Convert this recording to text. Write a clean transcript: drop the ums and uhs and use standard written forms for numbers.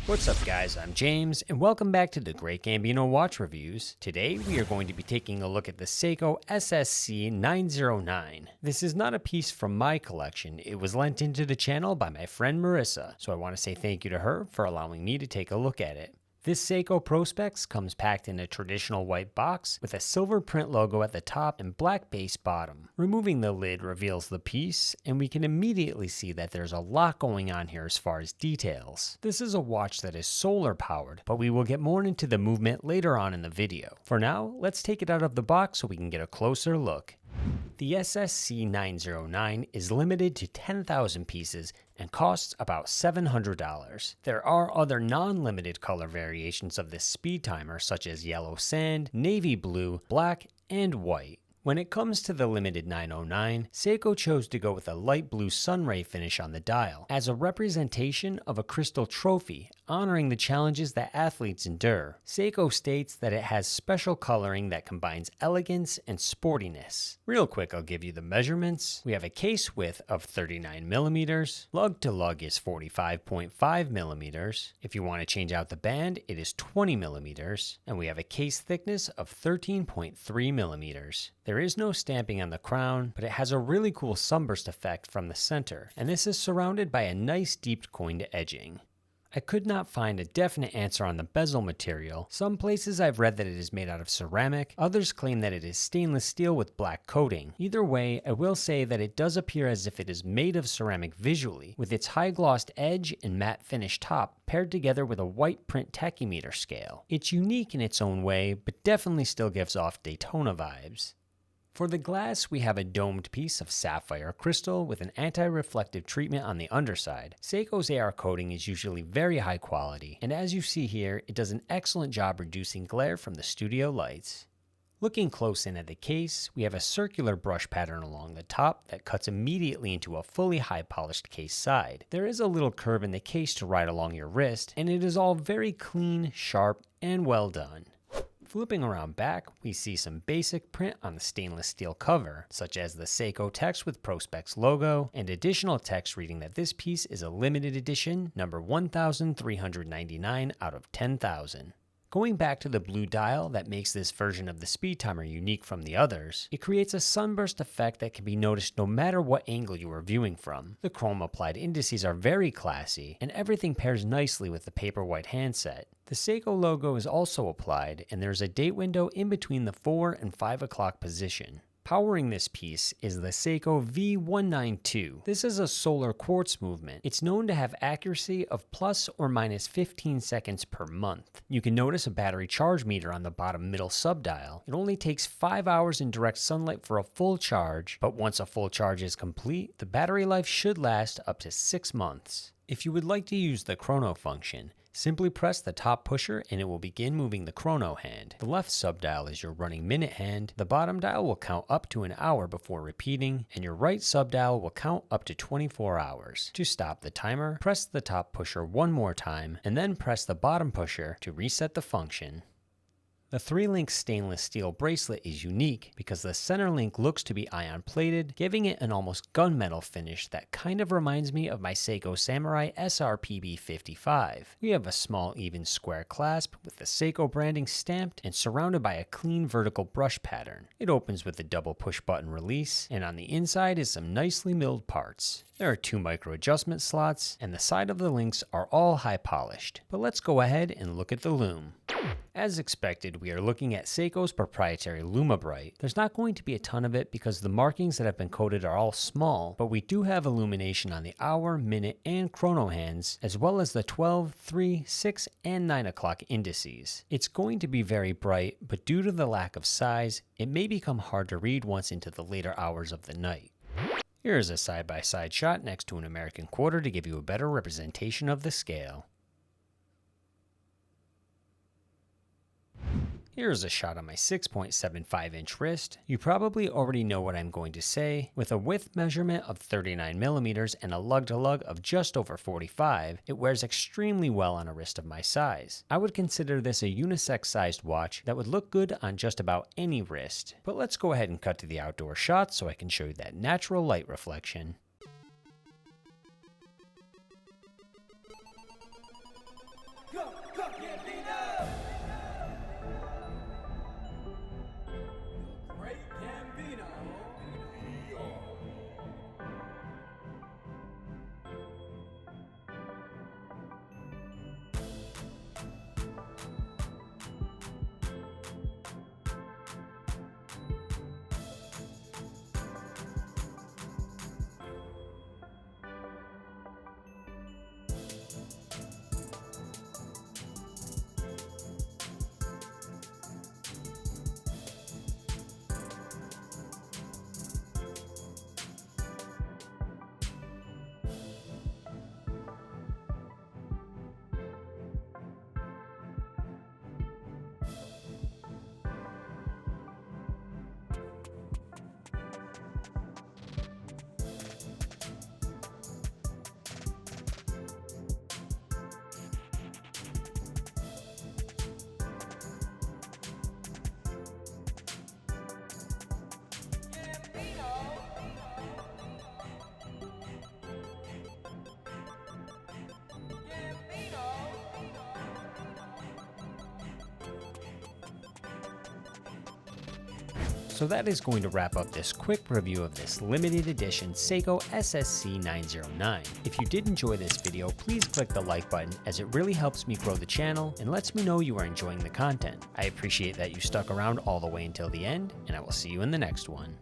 What's up guys, I'm James, and welcome back to the Great Gambino Watch Reviews. Today we are going to be taking a look at the Seiko SSC909. This is not a piece from my collection, it was lent into the channel by my friend Marissa, so I want to say thank you to her for allowing me to take a look at it. This Seiko Prospex comes packed in a traditional white box with a silver print logo at the top and black base bottom. Removing the lid reveals the piece, and we can immediately see that there's a lot going on here as far as details. This is a watch that is solar powered, but we will get more into the movement later on in the video. For now, let's take it out of the box so we can get a closer look. The SSC909 is limited to 10,000 pieces and costs about $700. There are other non-limited color variations of this speed timer such as yellow sand, navy blue, black, and white. When it comes to the limited 909, Seiko chose to go with a light blue sunray finish on the dial as a representation of a crystal trophy honoring the challenges that athletes endure. Seiko states that it has special coloring that combines elegance and sportiness. Real quick, I'll give you the measurements. We have a case width of 39 millimeters. Lug to lug is 45.5 millimeters. If you want to change out the band, it is 20 millimeters. And we have a case thickness of 13.3 millimeters. There is no stamping on the crown, but it has a really cool sunburst effect from the center, and this is surrounded by a nice deep coined edging. I could not find a definite answer on the bezel material. Some places I've read that it is made out of ceramic, others claim that it is stainless steel with black coating. Either way, I will say that it does appear as if it is made of ceramic visually, with its high glossed edge and matte finish top paired together with a white print tachymeter scale. It's unique in its own way, but definitely still gives off Daytona vibes. For the glass, we have a domed piece of sapphire crystal with an anti-reflective treatment on the underside. Seiko's AR coating is usually very high quality, and as you see here, it does an excellent job reducing glare from the studio lights. Looking close in at the case, we have a circular brush pattern along the top that cuts immediately into a fully high polished case side. There is a little curve in the case to ride along your wrist, and it is all very clean, sharp, and well done. Flipping around back, we see some basic print on the stainless steel cover, such as the Seiko text with Prospex logo, and additional text reading that this piece is a limited edition, number 1399 out of 10,000. Going back to the blue dial that makes this version of the speed timer unique from the others, it creates a sunburst effect that can be noticed no matter what angle you are viewing from. The chrome applied indices are very classy, and everything pairs nicely with the paper white handset. The Seiko logo is also applied, and there's a date window in between the 4 and 5 o'clock position. Powering this piece is the Seiko V192. This is a solar quartz movement. It's known to have accuracy of plus or minus 15 seconds per month. You can notice a battery charge meter on the bottom middle subdial. It only takes 5 hours in direct sunlight for a full charge, but once a full charge is complete, the battery life should last up to 6 months. If you would like to use the Chrono Function, simply press the top pusher and it will begin moving the chrono hand. The left subdial is your running minute hand, the bottom dial will count up to an hour before repeating, and your right subdial will count up to 24 hours. To stop the timer, press the top pusher one more time, and then press the bottom pusher to reset the function. The 3-link stainless steel bracelet is unique because the center link looks to be ion plated, giving it an almost gunmetal finish that kind of reminds me of my Seiko Samurai SRPB55. We have a small even square clasp with the Seiko branding stamped and surrounded by a clean vertical brush pattern. It opens with a double push button release, and on the inside is some nicely milled parts. There are 2 micro adjustment slots, and the side of the links are all high polished. But let's go ahead and look at the Lume. As expected, we are looking at Seiko's proprietary Lume Bright. There's not going to be a ton of it because the markings that have been coated are all small, but we do have illumination on the hour, minute, and chrono hands, as well as the 12, 3, 6, and 9 o'clock indices. It's going to be very bright, but due to the lack of size, it may become hard to read once into the later hours of the night. Here is a side-by-side shot next to an American quarter to give you a better representation of the scale. Here's a shot on my 6.75 inch wrist. You probably already know what I'm going to say. With a width measurement of 39 millimeters and a lug to lug of just over 45, it wears extremely well on a wrist of my size. I would consider this a unisex sized watch that would look good on just about any wrist. But let's go ahead and cut to the outdoor shot so I can show you that natural light reflection. Gambino! The Great Gambino! So that is going to wrap up this quick review of this limited edition Seiko SSC909. If you did enjoy this video, please click the like button as it really helps me grow the channel and lets me know you are enjoying the content. I appreciate that you stuck around all the way until the end, and I will see you in the next one.